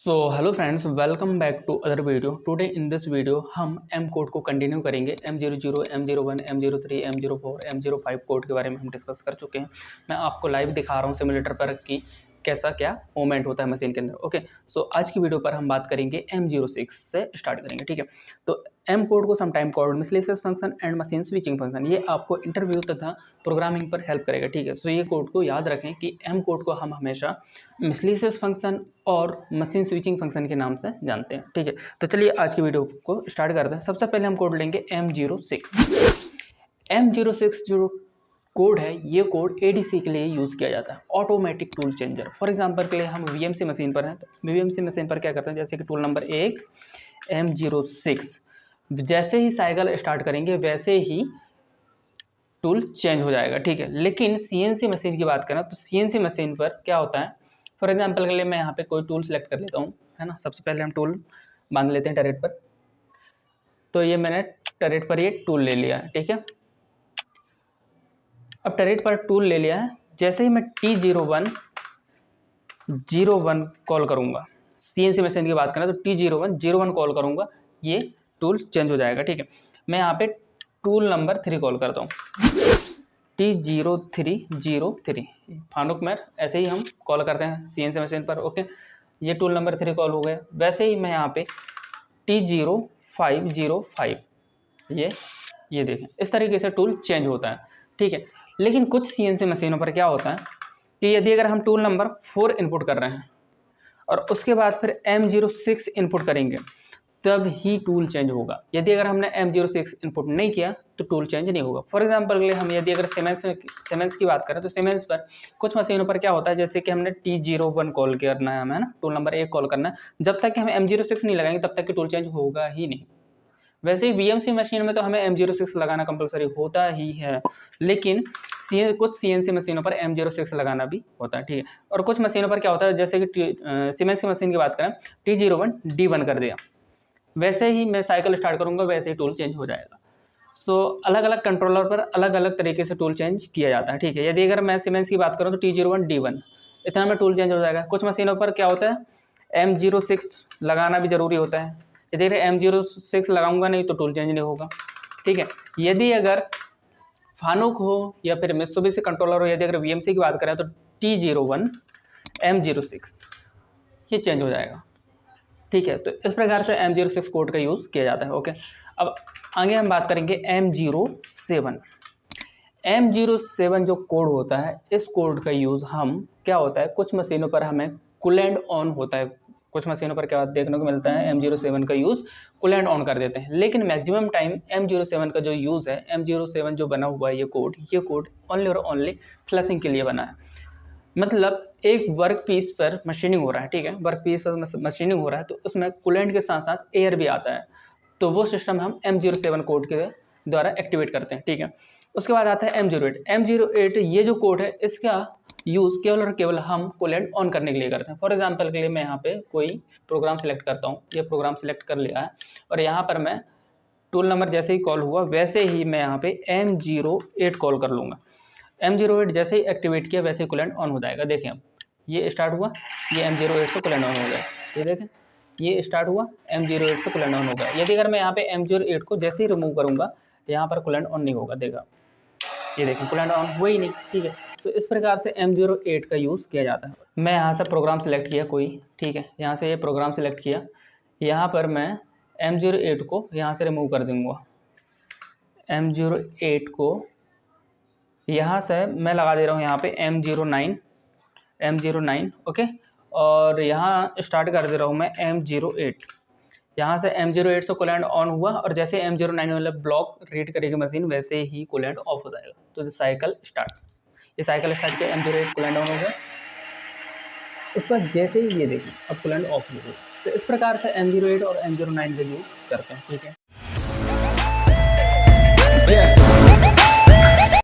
So hello friends, welcome back to other video. Today in this video हम M code को continue करेंगे। M00, M01, M03, M04, M05 code के बारे में हम डिस्कस कर चुके हैं। मैं आपको लाइव दिखा रहा हूँ सिमुलेटर पर कि कैसा क्या मूवमेंट होता है मशीन के अंदर। ओके, सो आज की वीडियो पर हम बात करेंगे M06 से स्टार्ट करेंगे। ठीक है, तो एम कोड को sometime called miscellaneous function and machine switching function, ये आपको इंटरव्यू तथा प्रोग्रामिंग पर हेल्प करेगा। ठीक है, सो ये कोड को याद रखें कि एम कोड को हम हमेशा मिसलेनियस फंक्शन और मशीन स्विचिंग फंक्शन के नाम से जानते हैं। ठीक है, तो चलिए आज की वीडियो को स्टार्ट करते हैं। सबसे पहले हम कोड लेंगे M06। M06 जो कोड है, ये कोड ADC के लिए यूज़ किया जाता है, automatic tool changer. For example के लिए हम VMC मशीन पर हैं, तो VMC मशीन पर क्या करते हैं, जैसे कि टूल नंबर 1 M06, जैसे ही साइकिल स्टार्ट करेंगे वैसे ही टूल चेंज हो जाएगा। ठीक है, लेकिन CNC मशीन की बात करें तो CNC मशीन पर क्या होता है, फॉर एग्जांपल के लिए मैं यहाँ पे कोई टूल सेलेक्ट कर लेता हूँ, है ना। सबसे पहले हम टूल बांध लेते हैं टरेट पर। तो ये मैंने टरेट पर ये टूल ले लिया है। ठीक है, अब टरेट पर टूल ले लिया है, जैसे ही मैं T01 कॉल करूंगा, CNC मशीन की बात करें तो T01 कॉल करूंगा, ये टूल चेंज हो जाएगा। ठीक है, मैं यहाँ पे टूल नंबर 3 कॉल करता हूँ, T0303 फानुक मैर, ऐसे ही हम कॉल करते हैं CNC मशीन पर। ओके, ये टूल नंबर 3 कॉल हो गया। वैसे ही मैं यहाँ पे T0505, ये देखें, इस तरीके से टूल चेंज होता है। ठीक है, लेकिन कुछ CNC मशीनों पर क्या होता है कि यदि अगर हम टूल नंबर 4 इनपुट कर रहे हैं और उसके बाद फिर M06 इनपुट करेंगे, तब ही टूल चेंज होगा। यदि अगर हमने M06 इनपुट नहीं किया तो टूल चेंज नहीं होगा। फॉर एग्जांपल के लिए हम यदि अगर सीमेंस की बात करें तो सीमेंस पर कुछ मशीनों पर क्या होता है, जैसे कि हमने T01 कॉल करना है हमें, ना, टूल नंबर 1 कॉल करना है, जब तक कि हम M06 नहीं लगाएंगे तब तक कि टूल चेंज होगा ही नहीं। वैसे ही VMC मशीन में तो हमें M06 लगाना कंपलसरी होता ही है, लेकिन कुछ CNC मशीनों पर M06 लगाना भी होता है। ठीक है, और कुछ मशीनों पर क्या होता है, जैसे कि सीमेंस की मशीन की बात करें, T01 D1 कर दिया, वैसे ही मैं साइकिल स्टार्ट करूंगा वैसे ही टूल चेंज हो जाएगा। तो अलग अलग कंट्रोलर पर अलग अलग तरीके से टूल चेंज किया जाता है। ठीक है, यदि अगर मैं सीमेंस की बात करूं तो T01 D1 इतना में टूल चेंज हो जाएगा। कुछ मशीनों पर क्या होता है, M06 लगाना भी जरूरी होता है। यदि M06 लगाऊंगा नहीं तो टूल चेंज नहीं होगा। ठीक है, यदि अगर फानुक हो या फिर मित्सुबिशी कंट्रोलर हो, यदि अगर VMC की बात करें तो T01 M06 ये चेंज हो जाएगा। ठीक है, तो इस प्रकार से M06 कोड का यूज किया जाता है। ओके, अब आगे हम बात करेंगे M07। M07 जो कोड होता है, इस कोड का यूज हम क्या होता है, कुछ मशीनों पर हमें कूलेंट ऑन होता है, कुछ मशीनों पर क्या देखने को मिलता है, M07 का यूज कूलेंट ऑन कर देते हैं, लेकिन मैक्सिमम टाइम M07 का जो यूज है, M07 जो बना हुआ है ये कोड ओनली और ओनली फ्लशिंग के लिए बना है। मतलब एक वर्क पीस पर मशीनिंग हो रहा है, ठीक है, वर्क पीस पर मशीनिंग हो रहा है, तो उसमें कूलेंट के साथ साथ एयर भी आता है, तो वो सिस्टम हम M07 कोड के द्वारा एक्टिवेट करते हैं। ठीक है, उसके बाद आता है M08 ये जो कोड है, इसका यूज केवल और केवल हम कूलेंट ऑन करने के लिए करते हैं। फॉर एग्जांपल के लिए मैं यहाँ पे कोई प्रोग्राम सेलेक्ट करता हूँ, ये प्रोग्राम सेलेक्ट कर लिया है, और यहाँ पर मैं टूल नंबर जैसे ही कॉल हुआ वैसे ही मैं यहाँ पे M08 कॉल कर लूँगा। M08 जैसे ही एक्टिवेट किया वैसे ही कूलेंट ऑन हो जाएगा। देखें, अब ये स्टार्ट हुआ, ये M08 से कूलेंट ऑन हो गया। ये देखें, ये स्टार्ट हुआ, M08 से कूलेंट ऑन हो गया। यदि अगर मैं यहाँ पे M08 को जैसे ही रिमूव करूँगा तो यहाँ पर कूलेंट ऑन नहीं होगा। देखा, ये देखें, कूलेंट ऑन हुआ ही नहीं। ठीक है, तो इस प्रकार से M08 का यूज़ किया जाता है। मैं यहाँ से प्रोग्राम सेलेक्ट किया कोई, ठीक है, यहाँ से ये प्रोग्राम सेलेक्ट किया, यहाँ पर मैं M08 को यहाँ से रिमूव कर दूँगा। M08 को यहाँ से मैं लगा दे रहा हूँ यहाँ पे M09, ओके, और यहाँ स्टार्ट कर दे रहा हूँ मैं M08। यहाँ से M08 से कूलेंट ऑन हुआ, और जैसे M09 वाला ब्लॉक रीड करेगी मशीन वैसे ही कूलेंट ऑफ हो जाएगा। तो साइकिल स्टार्ट, ये साइकिल स्टार्ट किया, M08 कूलेंट ऑन हो गया। उसके बाद जैसे ही ये देखिए अब कूलेंट ऑफ हो गया। तो इस प्रकार से M08 और M09 का यूज करते हैं। ठीक है।